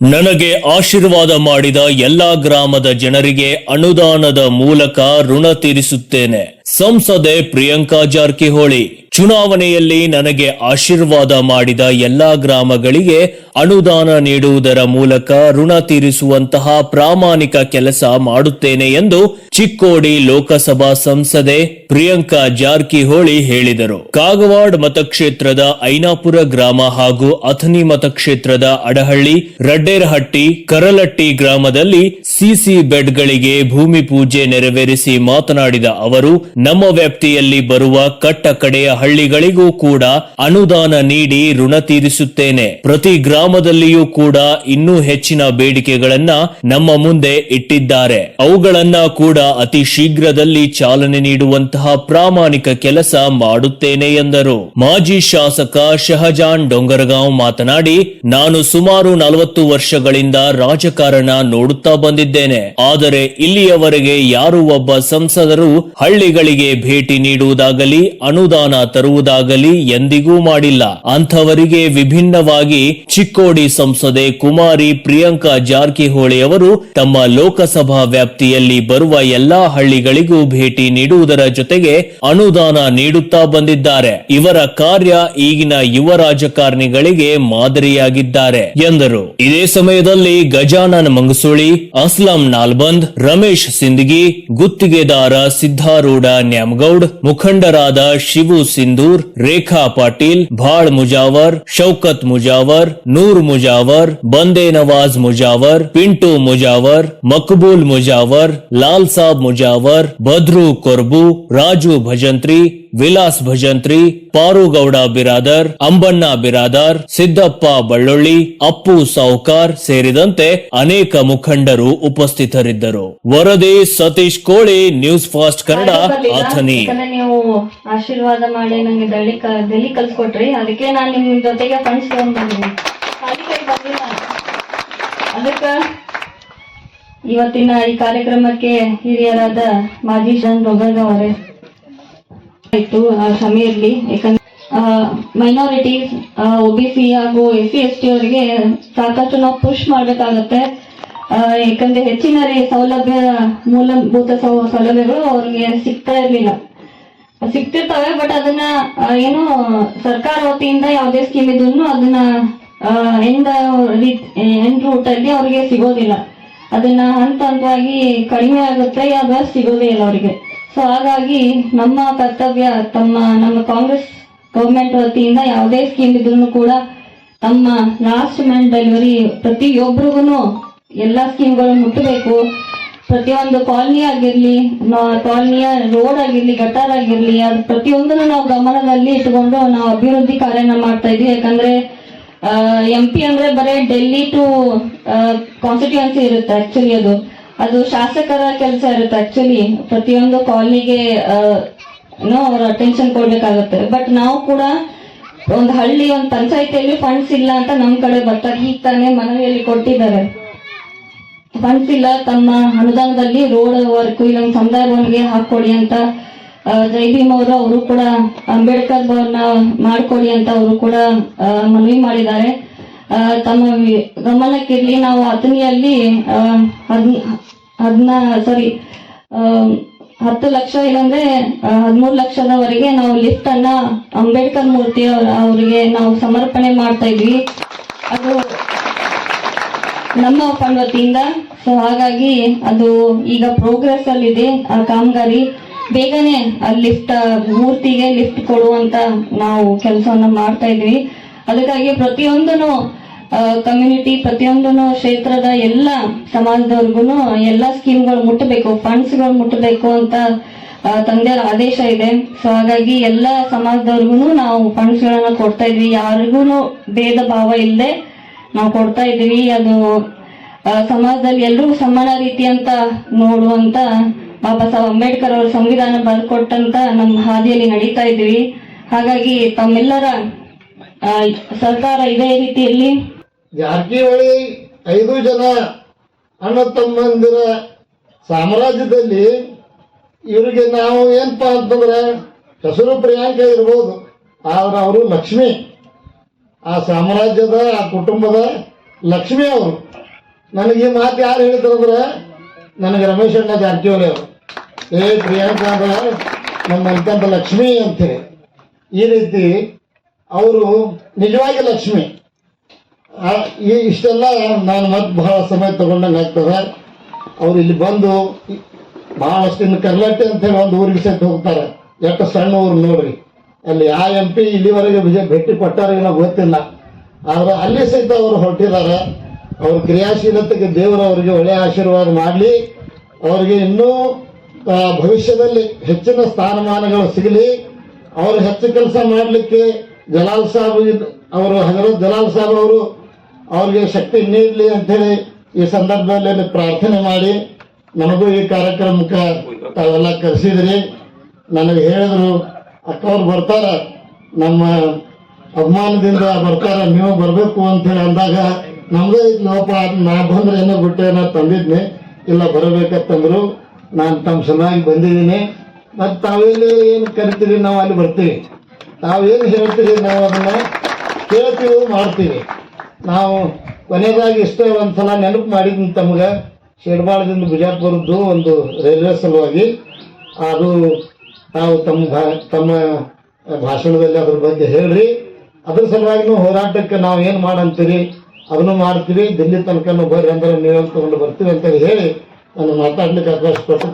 ನನಗೆ ಆಶೀರ್ವಾದ ಮಾಡಿದ ಎಲ್ಲಾ ಗ್ರಾಮದ ಜನರಿಗೆ ಅನುದಾನದ ಮೂಲಕ ಋಣ ತೀರಿಸುತ್ತೇನೆ. ಸಂಸದೆ ಪ್ರಿಯಾಂಕಾ ಜಾರಕಿಹೊಳಿ. ಚುನಾವಣೆಯಲ್ಲಿ ನನಗೆ ಆಶೀರ್ವಾದ ಮಾಡಿದ ಎಲ್ಲಾ ಗ್ರಾಮಗಳಿಗೆ ಅನುದಾನ ನೀಡುವುದರ ಮೂಲಕ ಋಣ ತೀರಿಸುವಂತಹ ಪ್ರಾಮಾಣಿಕ ಕೆಲಸ ಮಾಡುತ್ತೇನೆ ಎಂದು ಚಿಕ್ಕೋಡಿ ಲೋಕಸಭಾ ಸಂಸದೆ ಪ್ರಿಯಾಂಕಾ ಜಾರಕಿಹೊಳಿ ಹೇಳಿದರು. ಕಾಗವಾಡ ಮತಕ್ಷೇತ್ರದ ಐನಾಪುರ ಗ್ರಾಮ ಹಾಗೂ ಅಥಣಿ ಮತಕ್ಷೇತ್ರದ ಅಡಹಳ್ಳಿ, ರಡ್ಡೇರಹಟ್ಟಿ, ಕರಲಟ್ಟಿ ಗ್ರಾಮದಲ್ಲಿ ಸಿಸಿ ಬೆಡ್ಗಳಿಗೆ ಭೂಮಿ ಪೂಜೆ ನೆರವೇರಿಸಿ ಮಾತನಾಡಿದ ಅವರು, ನಮ್ಮ ವ್ಯಾಪ್ತಿಯಲ್ಲಿ ಬರುವ ಕಟ್ಟ ಕಡೆಯ ಹಳ್ಳಿಗಳಿಗೂ ಕೂಡ ಅನುದಾನ ನೀಡಿ ಋಣ ತೀರಿಸುತ್ತೇನೆ. ಪ್ರತಿ ಗ್ರಾಮದಲ್ಲಿಯೂ ಕೂಡ ಇನ್ನೂ ಹೆಚ್ಚಿನ ಬೇಡಿಕೆಗಳನ್ನ ನಮ್ಮ ಮುಂದೆ ಇಟ್ಟಿದ್ದಾರೆ. ಅವುಗಳನ್ನ ಕೂಡ ಅತಿ ಶೀಘ್ರದಲ್ಲಿ ಚಾಲನೆ ನೀಡುವಂತಹ ಪ್ರಾಮಾಣಿಕ ಕೆಲಸ ಮಾಡುತ್ತೇನೆ ಎಂದರು. ಮಾಜಿ ಶಾಸಕ ಶಹಜಾನ್ ಡೊಂಗರಗಾಂವ್ ಮಾತನಾಡಿ, ನಾನು ಸುಮಾರು 40 ವರ್ಷಗಳಿಂದ ರಾಜಕಾರಣ ನೋಡುತ್ತಾ ಬಂದಿದ್ದೇನೆ. ಆದರೆ ಇಲ್ಲಿಯವರೆಗೆ ಯಾರು ಒಬ್ಬ ಸಂಸದರು ಹಳ್ಳಿಗಳಿಗೆ ಭೇಟಿ ನೀಡುವುದಾಗಲಿ ಅನುದಾನ ತರುವುದಾಗಲಿ ಎಂದಿಗೂ ಮಾಡಿಲ್ಲ. ಅಂಥವರಿಗೆ ವಿಭಿನ್ನವಾಗಿ ಚಿಕ್ಕೋಡಿ ಸಂಸದೆ ಕುಮಾರಿ ಪ್ರಿಯಾಂಕಾ ಜಾರಕಿಹೊಳಿ ಅವರು ತಮ್ಮ ಲೋಕಸಭಾ ವ್ಯಾಪ್ತಿಯಲ್ಲಿ ಬರುವ ಎಲ್ಲಾ ಹಳ್ಳಿಗಳಿಗೂ ಭೇಟಿ ನೀಡುವುದರ ಜೊತೆಗೆ ಅನುದಾನ ನೀಡುತ್ತಾ ಬಂದಿದ್ದಾರೆ. ಇವರ ಕಾರ್ಯ ಈಗಿನ ಯುವ ರಾಜಕಾರಣಿಗಳಿಗೆ ಮಾದರಿಯಾಗಿದ್ದಾರೆ ಎಂದರು. ಇದೇ ಸಮಯದಲ್ಲಿ ಗಜಾನನ್ ಮಂಗಸೂಳಿ, ಅಸ್ಲಾಂ ನಾಲ್ಬಂದ್, ರಮೇಶ್ ಸಿಂದಗಿ, ಗುತ್ತಿಗೆದಾರ ಸಿದ್ದಾರೂಢ ನ್ಯಾಮಗೌಡ್, ಮುಖಂಡರಾದ ಶಿವು ಸಿಂಧೂರ್, ರೇಖಾ ಪಾಟೀಲ್, ಭಾಳ್ ಮುಜಾವರ್, ಶೌಕತ್ ಮುಜಾವರ್, ನೂರ್ ಮುಜಾವರ್, ಬಂದೇ ನವಾಜ್ ಮುಜಾವರ್, ಪಿಂಟು ಮುಜಾವರ್, ಮಕ್ಬೂಲ್ ಮುಜಾವರ್, ಲಾಲ್ ಸಾಬ್ ಮುಜಾವರ್, ಬದ್ರು ಕೊರ್ಬು, ರಾಜು ಭಜಂತ್ರಿ, ವಿಲಾಸ್ ಭಜಂತ್ರಿ, ಪಾರುಗೌಡ ಬಿರಾದರ್, ಅಂಬಣ್ಣ ಬಿರಾದರ್, ಸಿದ್ದಪ್ಪ ಬಳ್ಳೊಳ್ಳಿ, ಅಪ್ಪು ಸಾವ್ಕಾರ್ ಸೇರಿದಂತೆ ಅನೇಕ ಮುಖಂಡರು ಉಪಸ್ಥಿತರಿದ್ದರು. ವರದಿ ಸತೀಶ್ ಕೋಳಿ, ನ್ಯೂಸ್ ಫಾಸ್ಟ್ ಕನ್ನಡ, ಅಥಣಿ. ನೀವು ಆಶೀರ್ವಾದ ಮಾಡಿ ನಂಗೆ ಡೆಲ್ಲಿ ಕಲ್ಸ್ಕೊಟ್ರಿ, ಅದಕ್ಕೆ ನಾನು ನಿಮ್ ಜೊತೆಗೆ ಫಂಡ್ಸ್ ತಗೊಂಡ್ಬಂದಿನಿ. ಅದಕ್ಕೆ ಇವತ್ತಿನ ಈ ಕಾರ್ಯಕ್ರಮಕ್ಕೆ ಹಿರಿಯರಾದ ಮಾಜಿ ಶಾಸಕ ಡೊಂಗರಗಾಂವ್ ಅವರೇ ಇತ್ತು ಆ ಸಮಯದಲ್ಲಿ. ಯಾಕಂದ್ರೆ ಮೈನಾರಿಟೀಸ್, ಒಬಿಸಿ ಹಾಗೂ SC/ST ಅವರಿಗೆ ಸಾಕಷ್ಟು ನಾವು ಪುಷ್ ಮಾಡ್ಬೇಕಾಗತ್ತೆ. ಯಾಕಂದ್ರೆ ಹೆಚ್ಚಿನ ಸೌಲಭ್ಯ, ಮೂಲಭೂತ ಸೌಲಭ್ಯಗಳು ಅವ್ರಿಗೆ ಸಿಗ್ತಾ ಇರ್ಲಿಲ್ಲ. ಸಿಗ್ತಿರ್ತವೆ, ಬಟ್ ಅದನ್ನ ಏನು ಸರ್ಕಾರ ವತಿಯಿಂದ ಯಾವುದೇ ಸ್ಕೀಮ್ ಇದ್ರು ಅದನ್ನ ಎಂಡ್ ರೂಟ್ ಅಲ್ಲಿ ಅವ್ರಿಗೆ ಸಿಗೋದಿಲ್ಲ. ಅದನ್ನ ಹಂತ ಹಂತವಾಗಿ ಕಡಿಮೆ ಆಗುತ್ತೆ, ಅದು ಸಿಗೋದೇ ಇಲ್ಲ ಅವರಿಗೆ. ಸೊ ಹಾಗಾಗಿ ನಮ್ಮ ಕರ್ತವ್ಯ, ನಮ್ಮ ಕಾಂಗ್ರೆಸ್ ಗವರ್ಮೆಂಟ್ ವತಿಯಿಂದ ಯಾವುದೇ ಸ್ಕೀಮ್ ಇದ್ರು ಕೂಡ ತಮ್ಮ ಲಾಸ್ಟ್ ಮ್ಯಾನ್ ಡೆಲಿವರಿ ಪ್ರತಿಯೊಬ್ಬರಿಗೂ ಎಲ್ಲಾ ಸ್ಕೀಮ್ಗಳು ಮುಟ್ಟಬೇಕು. ಪ್ರತಿಯೊಂದು ಕಾಲನಿ ಆಗಿರ್ಲಿ, ಕಾಲನಿಯ ರೋಡ್ ಆಗಿರ್ಲಿ, ಗಟಾರ್ ಆಗಿರ್ಲಿ, ಅದು ಪ್ರತಿಯೊಂದನ್ನು ನಾವು ಗಮನದಲ್ಲಿ ಇಟ್ಕೊಂಡು ನಾವು ಅಭಿವೃದ್ಧಿ ಕಾರ್ಯನ ಮಾಡ್ತಾ ಇದ್ವಿ. ಯಾಕಂದ್ರೆ MP ಅಂದ್ರೆ ಬರೀ ಡೆಲ್ಲಿ ಟು ಕಾನ್ಸ್ಟಿಟ್ಯೂನ್ಸಿ ಇರುತ್ತೆ. ಆಕ್ಚುಲಿ ಅದು ಶಾಸಕರ ಕೆಲಸ ಇರುತ್ತೆ. ಆಕ್ಚುಲಿ ಪ್ರತಿಯೊಂದು ಕಾಲನಿಗೆ ಅವ್ರ ಅಟೆನ್ಷನ್ ಕೊಡ್ಬೇಕಾಗುತ್ತೆ. ಬಟ್ ನಾವು ಕೂಡ ಒಂದು ಹಳ್ಳಿ, ಒಂದು ಪಂಚಾಯತಿಯಲ್ಲಿ ಫಂಡ್ಸ್ ಇಲ್ಲ ಅಂತ ನಮ್ ಕಡೆ ಬರ್ತಾರೆ. ಈಗ ತಾನೇ ಮನವಿಯಲ್ಲಿ ಕೊಟ್ಟಿದ್ದಾರೆ, ಫಂಡ್ಸ್ ಇಲ್ಲ, ತಮ್ಮ ಅನುದಾನದಲ್ಲಿ ರೋಡ್ ವರ್ಕ್ ಇಲ್ಲೊಂದು ಸಮುದಾಯ ಭವನ್ಗೆ ಹಾಕೊಡಿ ಅಂತ ಜೈ ಭೀಮ್ ಅವರು ಕೂಡ ಅಂಬೇಡ್ಕರ್ ಭವನ ಮಾಡ್ಕೊಡಿ ಅಂತ ಅವರು ಕೂಡ ಮನವಿ ಮಾಡಿದ್ದಾರೆ. ತಮ್ಮ ಗಮನಕ್ಕಿರ್ಲಿ, ನಾವು ಅಥಣಿಯಲ್ಲಿ 10 ಲಕ್ಷ ಇಲ್ಲಾಂದ್ರೆ 13 ಲಕ್ಷದವರೆಗೆ ನಾವು ಲಿಫ್ಟ್ ಅನ್ನ ಅಂಬೇಡ್ಕರ್ ಮೂರ್ತಿ ಅವರಿಗೆ ನಾವು ಸಮರ್ಪಣೆ ಮಾಡ್ತಾ ಇದ್ವಿ. ಅದು ನಮ್ಮ ಫಂಡ್ ವತಿಯಿಂದ. ಸೊ ಹಾಗಾಗಿ ಅದು ಈಗ ಪ್ರೋಗ್ರೆಸ್ ಅಲ್ಲಿ ಇದೆ ಆ ಕಾಮಗಾರಿ. ಬೇಗನೆ ಲಿಫ್ಟ್ ಮೂರ್ತಿಗೆ ಲಿಫ್ಟ್ ಕೊಡುವಂತ ನಾವು ಕೆಲಸವನ್ನ ಮಾಡ್ತಾ ಇದ್ವಿ. ಅದಕ್ಕಾಗಿ ಪ್ರತಿಯೊಂದನ್ನು ಕಮ್ಯುನಿಟಿ, ಪ್ರತಿಯೊಂದನ್ನು ಕ್ಷೇತ್ರದ ಎಲ್ಲ ಸಮಾಜದವ್ರಿಗೂ ಎಲ್ಲ ಸ್ಕೀಮ್ಗಳು ಮುಟ್ಟಬೇಕು, ಫಂಡ್ಸ್ಗಳು ಮುಟ್ಟಬೇಕು ಅಂತ ತಂದೆಯವರ ಆದೇಶ ಇದೆ. ಸೊ ಹಾಗಾಗಿ ಎಲ್ಲ ಸಮಾಜದವ್ರಿಗೂ ನಾವು ಫಂಡ್ಸ್ ಗಳನ್ನ ಕೊಡ್ತಾ ಇದ್ವಿ. ಯಾರಿಗೂ ಭೇದ ಭಾವ ಇಲ್ಲದೆ ನಾವು ಕೊಡ್ತಾ ಇದೀವಿ. ಅದು ಸಮಾಜದಲ್ಲಿ ಎಲ್ಲರೂ ಸಮಾನ ರೀತಿ ಅಂತ ನೋಡುವಂತ ಬಾಬಾ ಸಾಹೇಬ್ ಅಂಬೇಡ್ಕರ್ ಅವರು ಸಂವಿಧಾನ ಬರ್ಕೊಟ್ಟಂತ ನಮ್ಮ ಹಾದಿಯಲ್ಲಿ ನಡೀತಾ ಇದ್ವಿ. ಹಾಗಾಗಿ ತಮ್ಮೆಲ್ಲರ ಸರ್ಕಾರ ಇದೇ ರೀತಿಯಲ್ಲಿ ಜಾರಕಿಹೊಳಿ 5 ಜನ ಅಣ್ಣ ತಮ್ಮಂದಿರ ಸಾಮ್ರಾಜ್ಯದಲ್ಲಿ ಇವರಿಗೆ ನಾವು ಏನಪ್ಪಾ ಅಂತಂದ್ರೆ ಹೆಸರು ಪ್ರಿಯಾಂಕ ಇರ್ಬೋದು, ಆದ್ರೆ ಅವರು ಲಕ್ಷ್ಮಿ, ಆ ಸಾಮ್ರಾಜ್ಯದ, ಆ ಕುಟುಂಬದ ಲಕ್ಷ್ಮಿ ಅವರು. ನನಗೆ ಈ ಮಾತು ಯಾರು ಹೇಳಿದ್ರಂದ್ರೆ ನನಗೆ ರಮೇಶ್ ಅಣ್ಣ ಜಾರಕಿಹೊಳಿ ಅವರು, ಪ್ರಿಯಾಂಕಾ ಅಂದ್ರೆ ನಮ್ಮ ಅತ್ಯಂತ ಲಕ್ಷ್ಮಿ ಅಂತೇಳಿ. ಈ ರೀತಿ ಅವರು ನಿಜವಾಗಿ ಲಕ್ಷ್ಮಿ. ಈ ಇಷ್ಟೆಲ್ಲ ನಾನು ಮತ್ತೆ ಬಹಳ ಸಮಯ ತಗೊಂಡಂಗೆ ಆಗ್ತದೆ. ಅವ್ರು ಇಲ್ಲಿ ಬಂದು ಬಹಳಷ್ಟು ಇನ್ನು ಕರ್ಲಟ್ಟಿ ಅಂತೇಳಿ ಒಂದು ಊರಿಗೆ ಸಹಿತ ಹೋಗ್ತಾರೆ. ಎಷ್ಟು ಸಣ್ಣ ಊರು ನೋಡ್ರಿ, ಅಲ್ಲಿ ಆ MP ಇಲ್ಲಿವರೆಗೆ ಭೇಟಿ ಕೊಟ್ಟಾರಿಗೆ ನಾವು ಗೊತ್ತಿಲ್ಲ. ಆದ್ರೆ ಅಲ್ಲಿ ಸಹಿತ ಅವರು ಹೊರಟಿದ್ದಾರೆ. ಅವ್ರ ಕ್ರಿಯಾಶೀಲತೆಗೆ ದೇವರು ಅವರಿಗೆ ಒಳ್ಳೆಯ ಆಶೀರ್ವಾದ ಮಾಡಲಿ. ಅವರಿಗೆ ಇನ್ನೂ ಭವಿಷ್ಯದಲ್ಲಿ ಹೆಚ್ಚಿನ ಸ್ಥಾನಮಾನಗಳು ಸಿಗಲಿ. ಅವರು ಹೆಚ್ಚು ಕೆಲಸ ಮಾಡಲಿಕ್ಕೆ ಜಲಾಲ್ ಸಾಬ್ ಅವರು, ಹಜರತ್ ಜಲಾಲ್ ಸಾಬ್ ಅವರು ಅವ್ರಿಗೆ ಶಕ್ತಿ ನೀಡಲಿ ಅಂಥೇಳಿ ಈ ಸಂದರ್ಭದಲ್ಲಿ ಪ್ರಾರ್ಥನೆ ಮಾಡಿ, ನನಗೂ ಈ ಕಾರ್ಯಕ್ರಮಕ್ಕೆ ತಾವೆಲ್ಲ ಕರೆಸಿದ್ರಿ. ನನಗೆ ಹೇಳಿದ್ರು, ಅಕ್ಕವ್ರು ಬರ್ತಾರೆ, ನಮ್ಮ ಅಭಿಮಾನದಿಂದ ಬರ್ತಾರೆ, ನೀವು ಬರಬೇಕು ಅಂತೇಳಿ ಅಂದಾಗ ನಮ್ದೇ ಲೋಪ, ನಾ ಬಂದ್ರೆ ಏನೋ ಬಿಟ್ಟೆ ನಾ ತಂದಿದ್ನಿ, ಇಲ್ಲ ಬರಬೇಕಂತಂದ್ರು. ನಾನು ತಮ್ಮ ಸಲುವಾಗಿ ಬಂದಿದ್ದೀನಿ. ಮತ್ತು ತಾವೆಲ್ಲಿ ಏನು ಕರಿತೀರಿ ನಾವು ಅಲ್ಲಿ ಬರ್ತೀವಿ, ತಾವೇನು ಹೇಳ್ತೀರಿ ನಾವು ಅದನ್ನು ಕೇಳ್ತೀವಿ, ಮಾಡ್ತೀವಿ. ನಾವು ಕೊನೆಯದಾಗಿ ಇಷ್ಟೇ ಒಂದ್ಸಲ ನೆನಪು ಮಾಡಿದ್ದೀನಿ ತಮ್ಗೆ, ಶೇಡ್ಬಾಳದಿಂದ ಬಿಜಾಪುರದ್ದು ಒಂದು ರೈಲ್ವೆ ಸಲುವಾಗಿ. ಅದು ನಾವು ತಮ್ಮ ಭಾಷಣದಲ್ಲಿ ಅದ್ರ ಬಗ್ಗೆ ಹೇಳ್ರಿ. ಅದ್ರ ಸಲುವಾಗಿ ಹೋರಾಟಕ್ಕೆ ನಾವು ಏನು ಮಾಡಂತೀರಿ ಅದನ್ನು ಮಾಡ್ತೀವಿ. ದಿಲ್ಲಿ ತನಕ ಬರ್ರಿ ಅಂದ್ರೆ ನೀವು ತಗೊಂಡು ಬರ್ತೀವಿ ಅಂತ ಹೇಳಿ ನಾನು ಮಾತಾಡ್ಲಿಕ್ಕೆ ಅವಕಾಶ ಕೊಟ್ಟು